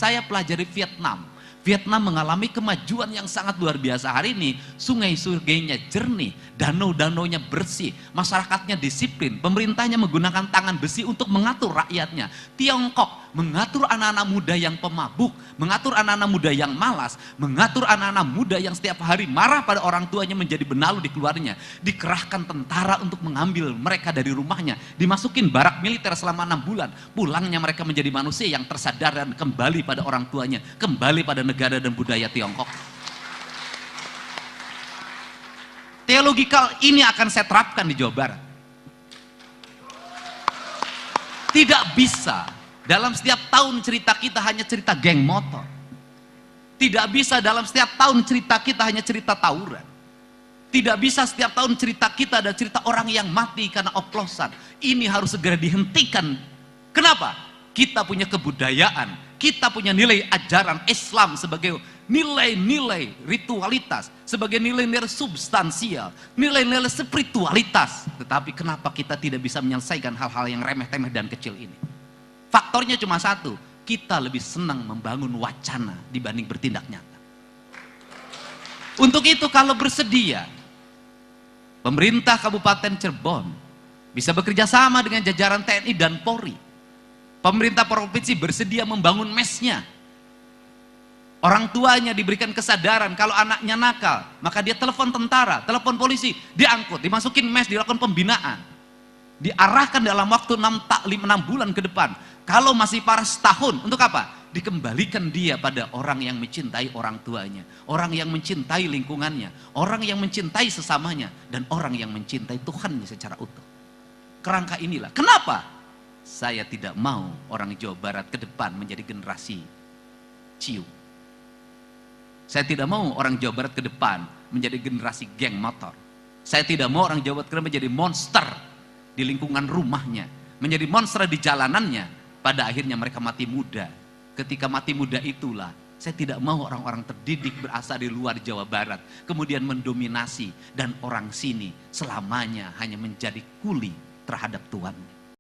Saya pelajari Vietnam. Vietnam mengalami kemajuan yang sangat luar biasa. Hari ini sungai-sungainya jernih, danau-danaunya bersih, masyarakatnya disiplin, pemerintahnya menggunakan tangan besi untuk mengatur rakyatnya. Tiongkok mengatur anak-anak muda yang pemabuk, mengatur anak-anak muda yang malas, mengatur anak-anak muda yang setiap hari marah pada orang tuanya menjadi benalu di keluarnya. Dikerahkan tentara untuk mengambil mereka dari rumahnya, dimasukin barak militer selama 6 bulan. Pulangnya mereka menjadi manusia yang tersadar dan kembali pada orang tuanya, kembali pada negara dan budaya Tiongkok. Teologikal ini akan saya terapkan di Jawa Barat. Tidak bisa dalam setiap tahun cerita kita hanya cerita geng motor. Tidak bisa dalam setiap tahun cerita kita hanya cerita tawuran. Tidak bisa setiap tahun cerita kita ada cerita orang yang mati karena oplosan. Ini harus segera dihentikan. Kenapa? Kita punya kebudayaan, kita punya nilai ajaran Islam sebagai nilai-nilai ritualitas, sebagai nilai-nilai substansial, nilai-nilai spiritualitas. Tetapi kenapa kita tidak bisa menyelesaikan hal-hal yang remeh-temeh dan kecil ini? Faktornya cuma satu, kita lebih senang membangun wacana dibanding bertindak nyata. Untuk itu kalau bersedia, pemerintah Kabupaten Cirebon bisa bekerja sama dengan jajaran TNI dan Polri. Pemerintah provinsi bersedia membangun mesnya. Orang tuanya diberikan kesadaran kalau anaknya nakal, maka dia telepon tentara, telepon polisi, diangkut, dimasukin mes, dilakukan pembinaan. Diarahkan dalam waktu 6 bulan ke depan. Kalau masih parah setahun, untuk apa? Dikembalikan dia pada orang yang mencintai orang tuanya, orang yang mencintai lingkungannya, orang yang mencintai sesamanya, dan orang yang mencintai Tuhannya secara utuh. Kerangka inilah. Kenapa? Saya tidak mau orang Jawa Barat ke depan menjadi generasi ciu. Saya tidak mau orang Jawa Barat ke depan menjadi generasi geng motor. Saya tidak mau orang Jawa Barat ke depan menjadi monster di lingkungan rumahnya, menjadi monster di jalanannya. Pada akhirnya mereka mati muda. Ketika mati muda itulah, saya tidak mau orang-orang terdidik berasal di luar Jawa Barat kemudian mendominasi dan orang sini selamanya hanya menjadi kuli terhadap tuannya.